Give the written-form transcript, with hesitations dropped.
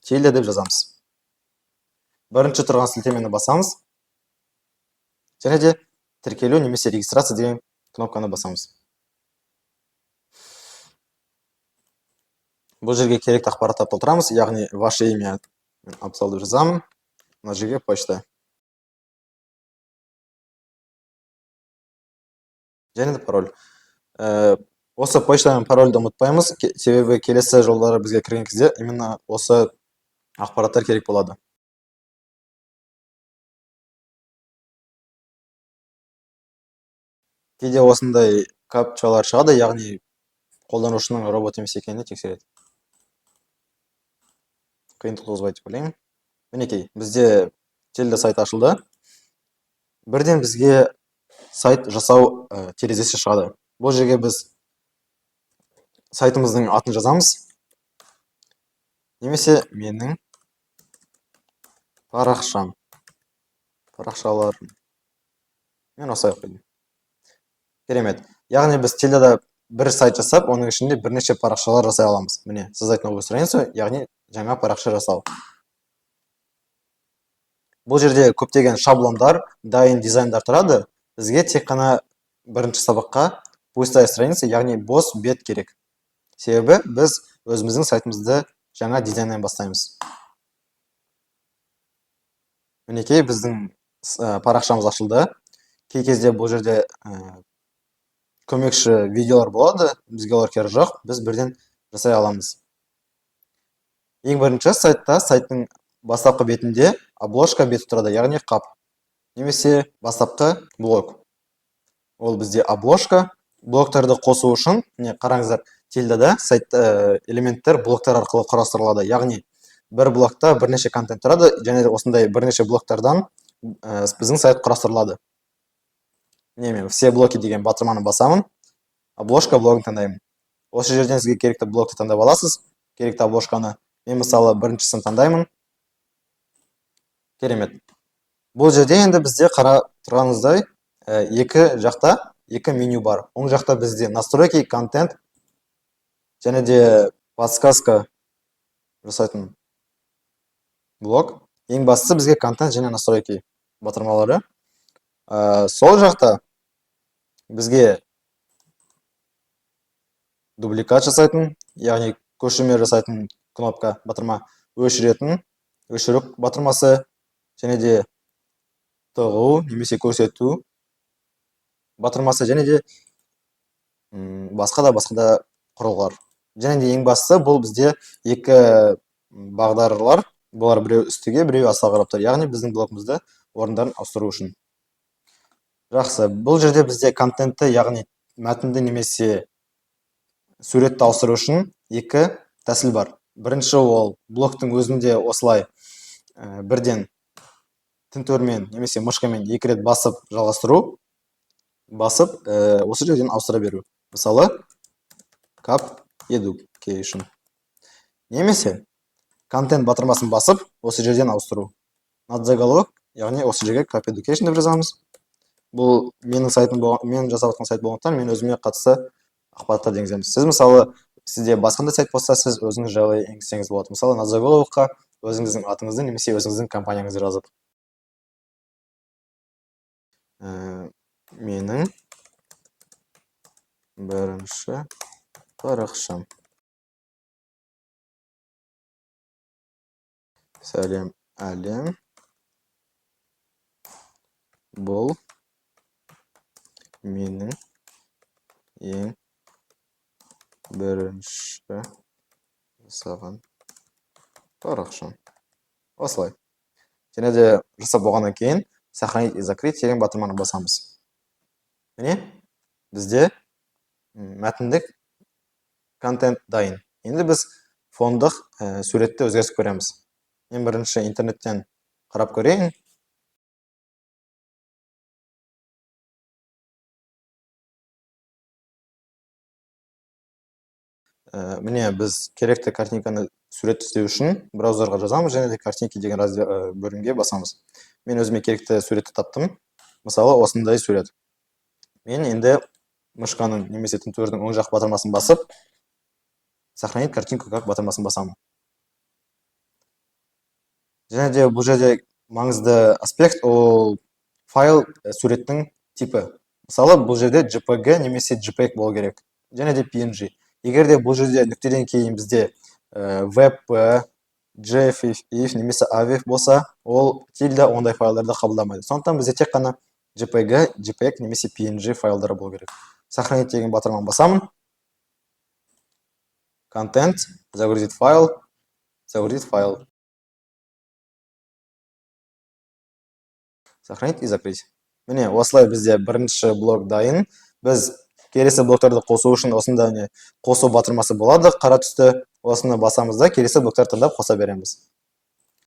теле деп жазамыз. Бірінші тұрған сілтемені басамыз. Және де тіркелу немесе регистрация деген кнопканы басамыз. Бұл жерге керекті ақпаратты толтырамыз, яғни ваше имя Абзал деп жазамын. Мына жерге почта. Және де пароль. Осы почта мен парольді ұмытпаймыз, себебі келесі жолдары бізге кірген кезде именно осы ақпараттар керек болады. Кейде осындай капчалар шығады, яғни қолданушының робот емес екенін тексереді. Қиындық туғызбайды деп ойлаймын. Мінекей, бізде теле сайт ашылды. Бірден бізге сайт жасау терезесі шығады. Бұл жерге біз сайтымыздың атын жазамыз. Немесе менің парақшам. Парақшаларым. Мен осылай қойдым. Керемет. Яғни біз теледа бір сайт жасап, оның ішінде бірнеше парақшалар жасай аламыз. Міне, создать новую страницу, яғни жаңа парақша жасау. Бұл жерде көптеген шаблондар, дайын дизайндар тұрады. Бізге тек қана бірінші сабаққа пустая страница, яғни бос бет керек. Себебі біз өзіміздің сайтымызды жаңа дизайннан бастаймыз. Мінекей, біздің парақшамыз ашылды. Кей кезде бұл жерде көмекші видеолар болады, бізге олар керегі жоқ, біз бірден жасай аламыз. Ең бірінші сайтта, сайттың бастапқы бетінде обложка беті тұрады, яғни қап. Немесе бастапқы блог. Ол бізде обложка. Блоктарды қосу үшін, қараңыздар, теледада сайт элементтер блоктар арқылы құрастырылады. Яғни бір блокта бірнеше контент тұрады, және осындай бірнеше блоктардан біздің сайт құрастырылады. Мен все блоки деген батырманы басамын. Обложка блогын таңдаймын. Осы жерден сізге керекті блокты таңдап аласыз. Керекті обложканы. Мен мысалы біріншісін таңдаймын. Керемет. Бұл жерде енді бізде қара тұрғаныңыздай екі жақта екі меню бар. Оң жақта бізде настройки, контент және де подсказка жасайтын блок. Ең бастысы бізге контент және настройки батырмалары. Сол жақта бізге дубликат жасайтын, яғни көшірме жасайтын кнопка батырма, өшіру батырмасы, және де тығу немесе көрсету батырмасы, және де басқа да құрылғылар. Және де ең бастысы бұл бізде екі бағдарлар, бұлар біреу үстіге, біреу астыға қарап тұр, яғни біздің блогымызды орындарын ауыстыру үшін. Жақсы, бұл жерде бізде контентті, яғни мәтінді немесе суретті ауыстыру үшін екі тәсіл бар. Бірінші ол блогтың өзінде осылай бірден тінтөрмен немесе мышкамен екі рет басып жалғастыру, басып осы жерден ауыстыра беру. Мысалы, Cap Education. Немесе контент батырмасын басып, осы жерден ауыстыру. Надзаголовок, яғни осы жерге Cap Education деп жазамыз. Бұл менің сайтым, мен жасап жатқан сайт болғандықтан, мен өзіме қатысты ақпараттар енгіземін. Сіз мысалы, сізде басқандай сайт болса, сіз өзіңіз жайлы енгізсеңіз болады. Мысалы, надзаголовокқа өзіңіздің атыңызды немесе өзіңіздің компанияңызды жазып. Менің бірінші парақшам. Сәлем әлем. Бұл менің ең бірінші жасаған парақшам. Осылай. Және де жасап болғаннан кейін сохранить и закрыть деген батырманы басамыз. Міне, бізде мәтіндік контент дайын. Енді біз фондық суретті өзгеріс көреміз. Мен бірінші интернеттен қарап көрейін. Міне, біз керекті картинканы сурет істеу үшін браузерға жазамыз, және де картинки деген бөлімге басамыз. Мен өзіме керекті суретті таптым. Мысалы, осындай сурет. Мен енді мышканың немесе тінтөрдің оң жақ батырмасын басып, сохранить картинку как батырмасын басамын. Және де бұл жерде маңызды аспект ол файл суреттің типі. Мысалы, бұл жерде JPG немесе JPEG болу керек. Және де PNG. Егер де бұл жерде нүктеден кейін бізде WebP, JFF немесе AVIF болса, ол тильда ондай файлдарды қабылдамайды. Сондықтан бізде тек қана JPG, JPEG немесе PNG файлдары болу керек. Сохранить деген батырманы басамын. Контент, загрузить файл, загрузить файл. Сохранить и закрыть. Міне, осылай бізде бірінші блок дайын. Біз келесі блоктарды қосу үшін осында қосу батырмасы болады, қара түсті. Осыны басамыз да келесі блоктар таңдап қоса береміз.